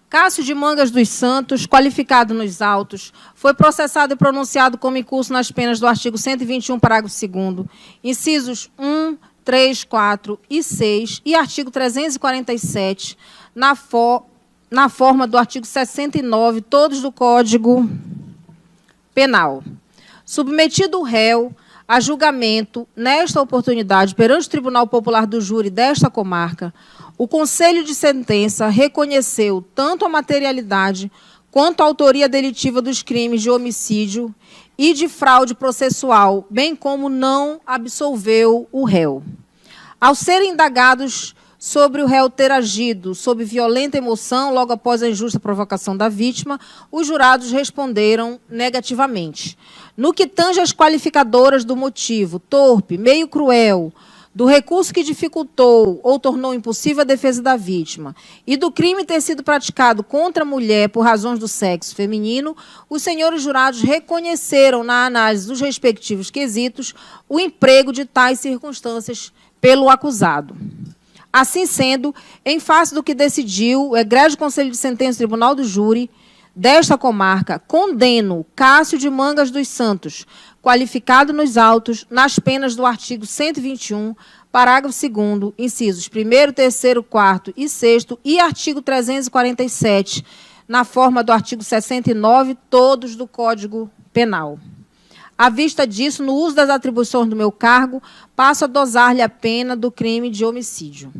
Cássio de Mangas dos Santos, qualificado nos autos, foi processado e pronunciado como incurso nas penas do artigo 121, parágrafo 2º, incisos 1, 3, 4 e 6, e artigo 347, na forma do artigo 69, todos do Código Penal. Submetido o réu a julgamento, nesta oportunidade, perante o Tribunal Popular do Júri desta comarca, o Conselho de Sentença reconheceu tanto a materialidade quanto a autoria delitiva dos crimes de homicídio e de fraude processual, bem como não absolveu o réu. Ao serem indagados sobre o réu ter agido sob violenta emoção logo após a injusta provocação da vítima, os jurados responderam negativamente. No que tange às qualificadoras do motivo torpe, meio cruel, do recurso que dificultou ou tornou impossível a defesa da vítima e do crime ter sido praticado contra a mulher por razões do sexo feminino, os senhores jurados reconheceram, na análise dos respectivos quesitos, o emprego de tais circunstâncias pelo acusado. Assim sendo, em face do que decidiu o egrégio Conselho de Sentença do Tribunal do Júri desta comarca, condeno Cássio de Mangas dos Santos, qualificado nos autos, nas penas do artigo 121, parágrafo 2º, incisos 1º, 3º, 4º e 6º, e artigo 347, na forma do artigo 69, todos do Código Penal. À vista disso, no uso das atribuições do meu cargo, passo a dosar-lhe a pena do crime de homicídio.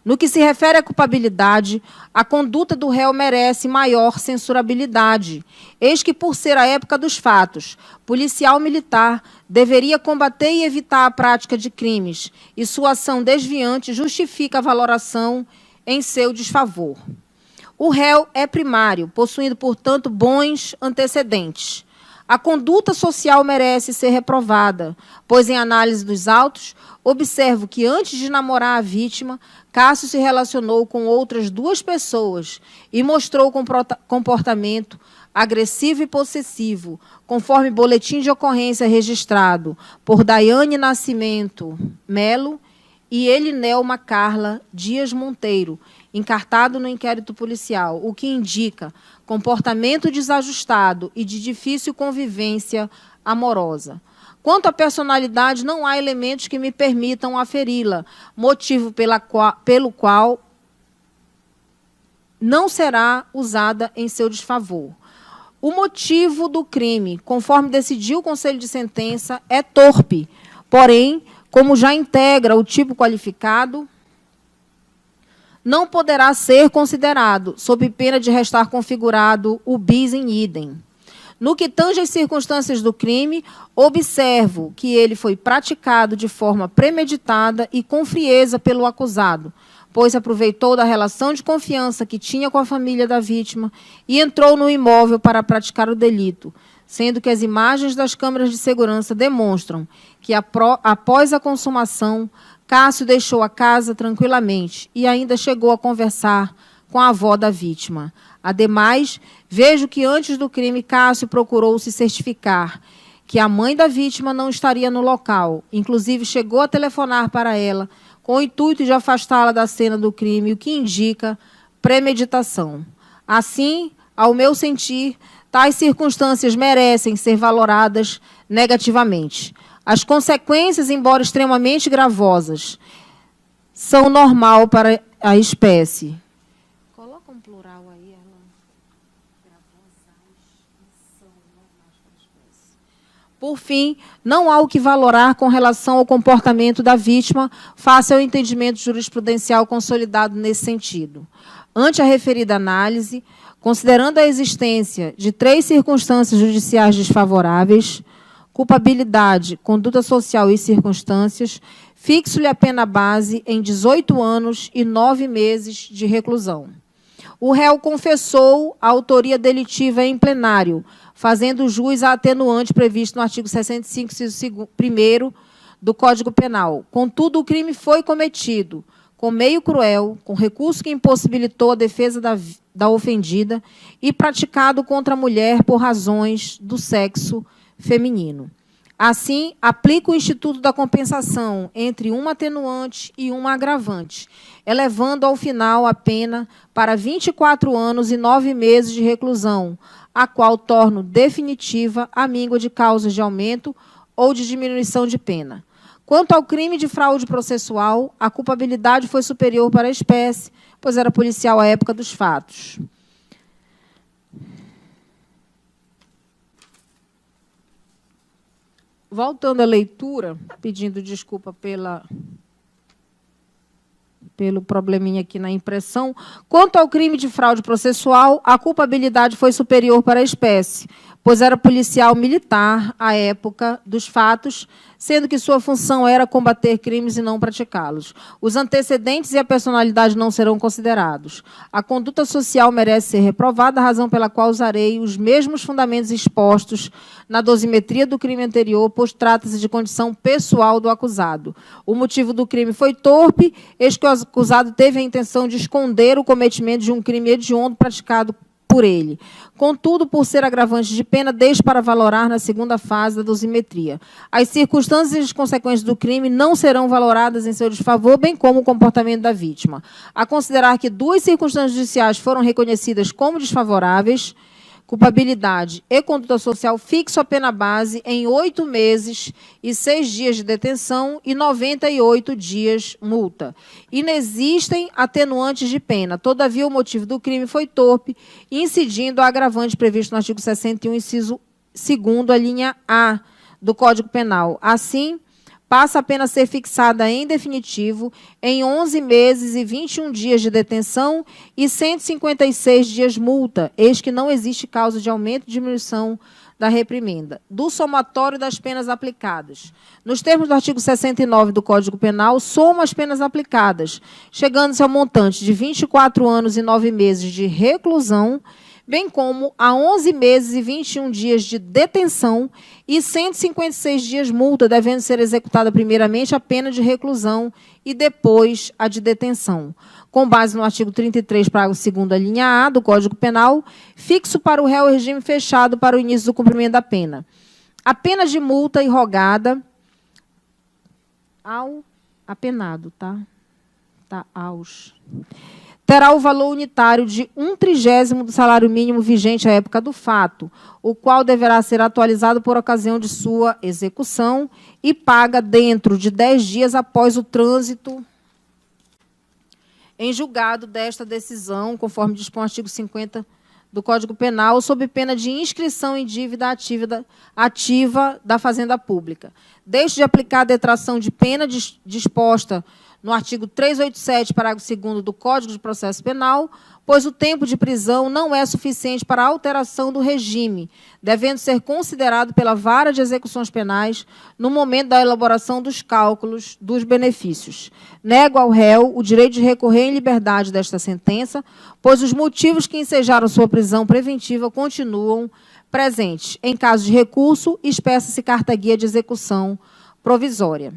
No que se refere à culpabilidade, a conduta do réu merece maior censurabilidade, eis que, por ser a época dos fatos, policial militar deveria combater e evitar a prática de crimes, e sua ação desviante justifica a valoração em seu desfavor. O réu é primário, possuindo, portanto, bons antecedentes. A conduta social merece ser reprovada, pois, em análise dos autos, observo que, antes de namorar a vítima, Cássio se relacionou com outras 2 pessoas e mostrou comportamento agressivo e possessivo, conforme boletim de ocorrência registrado por Daiane Nascimento Melo e Elinelma Carla Dias Monteiro, encartado no inquérito policial, o que indica comportamento desajustado e de difícil convivência amorosa. Quanto à personalidade, não há elementos que me permitam aferi-la, motivo pelo qual não será usada em seu desfavor. O motivo do crime, conforme decidiu o Conselho de Sentença, é torpe, porém, como já integra o tipo qualificado, não poderá ser considerado, sob pena de restar configurado o bis in idem. No que tange às circunstâncias do crime, observo que ele foi praticado de forma premeditada e com frieza pelo acusado, pois aproveitou da relação de confiança que tinha com a família da vítima e entrou no imóvel para praticar o delito, sendo que as imagens das câmeras de segurança demonstram que, após a consumação, Cássio deixou a casa tranquilamente e ainda chegou a conversar com a avó da vítima. Ademais, vejo que antes do crime, Cássio procurou se certificar que a mãe da vítima não estaria no local. Inclusive, chegou a telefonar para ela com o intuito de afastá-la da cena do crime, o que indica premeditação. Assim, ao meu sentir, tais circunstâncias merecem ser valoradas negativamente. As consequências, embora extremamente gravosas, são normal para a espécie. Coloca um plural aí, ela. São normais para a espécie. Por fim, não há o que valorar com relação ao comportamento da vítima face ao entendimento jurisprudencial consolidado nesse sentido. Ante a referida análise, considerando a existência de 3 circunstâncias judiciais desfavoráveis, culpabilidade, conduta social e circunstâncias, fixo-lhe a pena base em 18 anos e 9 meses de reclusão. O réu confessou a autoria delitiva em plenário, fazendo jus à atenuante previsto no artigo 65, inciso 1º do Código Penal. Contudo, o crime foi cometido com meio cruel, com recurso que impossibilitou a defesa da ofendida e praticado contra a mulher por razões do sexo feminino. Assim, aplica o Instituto da Compensação entre uma atenuante e uma agravante, elevando ao final a pena para 24 anos e 9 meses de reclusão, a qual torna definitiva a míngua de causas de aumento ou de diminuição de pena. Quanto ao crime de fraude processual, a culpabilidade foi superior para a espécie, pois era policial à época dos fatos. Voltando à leitura, pedindo desculpa pelo probleminha aqui na impressão. Quanto ao crime de fraude processual, a culpabilidade foi superior para a espécie, pois era policial militar à época dos fatos, sendo que sua função era combater crimes e não praticá-los. Os antecedentes e a personalidade não serão considerados. A conduta social merece ser reprovada, razão pela qual usarei os mesmos fundamentos expostos na dosimetria do crime anterior, pois trata-se de condição pessoal do acusado. O motivo do crime foi torpe, eis que o acusado teve a intenção de esconder o cometimento de um crime hediondo praticado por ele. Contudo, por ser agravante de pena, deixo para valorar na segunda fase da dosimetria. As circunstâncias e as consequências do crime não serão valoradas em seu desfavor, bem como o comportamento da vítima. A considerar que 2 circunstâncias judiciais foram reconhecidas como desfavoráveis, culpabilidade e conduta social, fixo a pena base em 8 meses e 6 dias de detenção e 98 dias multa. Inexistem atenuantes de pena. Todavia, o motivo do crime foi torpe, incidindo o agravante previsto no artigo 61, inciso 2º, a linha A do Código Penal. Assim, passa a pena ser fixada em definitivo em 11 meses e 21 dias de detenção e 156 dias multa, eis que não existe causa de aumento e diminuição da reprimenda. Do somatório das penas aplicadas. Nos termos do artigo 69 do Código Penal, somam as penas aplicadas, chegando-se ao montante de 24 anos e 9 meses de reclusão, bem como a 11 meses e 21 dias de detenção e 156 dias multa, devendo ser executada primeiramente a pena de reclusão e depois a de detenção. Com base no artigo 33, parágrafo 2º, a linha A do Código Penal, fixo para o réu o regime fechado para o início do cumprimento da pena. A pena de multa irrogada ao apenado, tá? Tá, aos... terá o valor unitário de 1/30 do salário mínimo vigente à época do fato, o qual deverá ser atualizado por ocasião de sua execução e paga dentro de 10 dias após o trânsito em julgado desta decisão, conforme dispõe o artigo 50 do Código Penal, sob pena de inscrição em dívida ativa da Fazenda Pública. Deixe de aplicar a detração de pena disposta no artigo 387, parágrafo 2º do Código de Processo Penal, pois o tempo de prisão não é suficiente para a alteração do regime, devendo ser considerado pela Vara de Execuções Penais no momento da elaboração dos cálculos dos benefícios. Nego ao réu o direito de recorrer em liberdade desta sentença, pois os motivos que ensejaram sua prisão preventiva continuam presentes. Em caso de recurso, espeça-se carta-guia de execução provisória.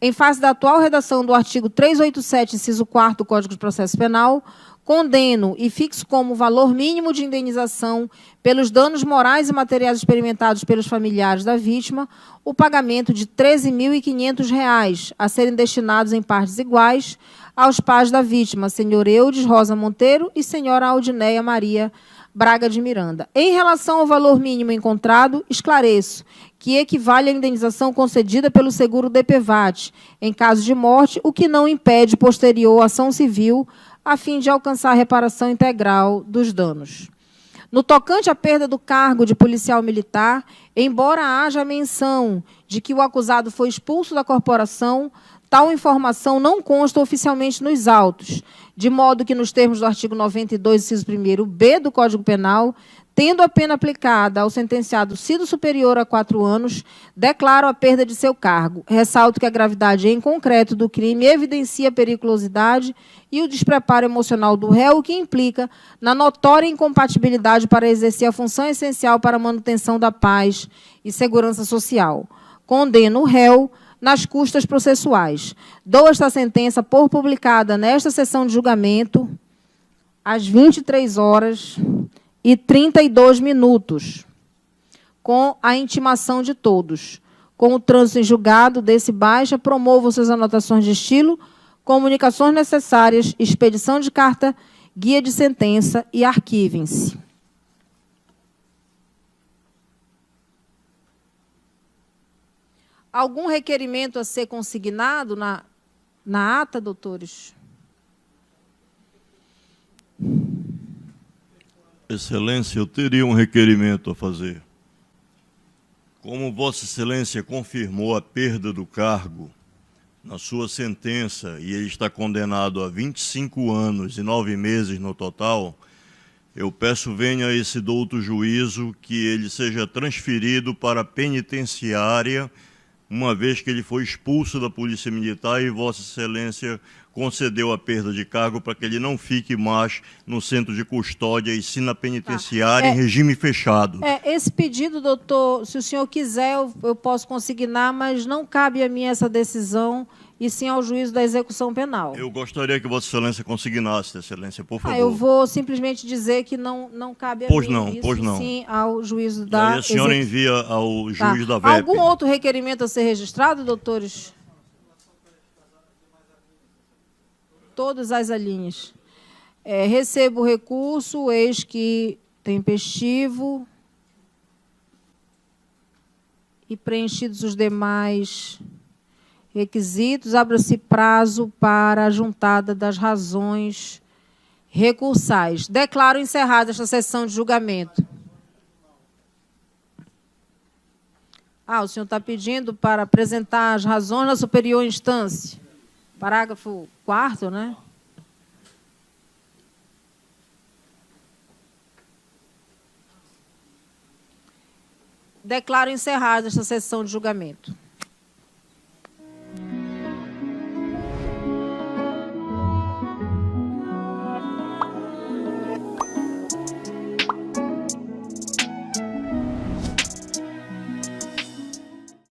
Em face da atual redação do artigo 387, inciso 4º do Código de Processo Penal, condeno e fixo como valor mínimo de indenização pelos danos morais e materiais experimentados pelos familiares da vítima o pagamento de R$ 13.500, a serem destinados em partes iguais aos pais da vítima, senhor Eudes Rosa Monteiro e senhora Aldineia Maria Braga de Miranda. Em relação ao valor mínimo encontrado, esclareço que equivale à indenização concedida pelo seguro DPVAT, em caso de morte, o que não impede posterior ação civil, a fim de alcançar a reparação integral dos danos. No tocante à perda do cargo de policial militar, embora haja menção de que o acusado foi expulso da corporação, tal informação não consta oficialmente nos autos, de modo que, nos termos do artigo 92, inciso 1º-B do Código Penal, tendo a pena aplicada ao sentenciado sido superior a 4 anos, declaro a perda de seu cargo. Ressalto que a gravidade em concreto do crime evidencia a periculosidade e o despreparo emocional do réu, o que implica na notória incompatibilidade para exercer a função essencial para a manutenção da paz e segurança social. Condeno o réu nas custas processuais. Dou esta sentença por publicada nesta sessão de julgamento às 23h32, com a intimação de todos. com o trânsito em julgado desse baixa, promovam suas anotações de estilo, comunicações necessárias, expedição de carta, guia de sentença e arquivem-se. Algum requerimento a ser consignado na ata, doutores? Excelência, eu teria um requerimento a fazer. Como Vossa Excelência confirmou a perda do cargo na sua sentença e ele está condenado a 25 anos e 9 meses no total, eu peço venha esse douto juízo que ele seja transferido para a penitenciária, uma vez que ele foi expulso da Polícia Militar e Vossa Excelência concedeu a perda de cargo para que ele não fique mais no centro de custódia e sim na penitenciária em regime fechado. Esse pedido, doutor, se o senhor quiser, eu posso consignar, mas não cabe a mim essa decisão, e sim ao juízo da execução penal. Eu gostaria que Vossa Excelência consignasse, Excelência, por favor. Eu vou simplesmente dizer que não cabe a mim, sim ao juízo da execução. E a senhora envia ao juiz da VEP. Algum outro requerimento a ser registrado, doutores? Todas as alíneas. Recebo o recurso, eis que tempestivo e preenchidos os demais requisitos, abra-se prazo para a juntada das razões recursais. Declaro encerrada esta sessão de julgamento. O senhor está pedindo para apresentar as razões na superior instância. Parágrafo 4º, né? Declaro encerrada esta sessão de julgamento.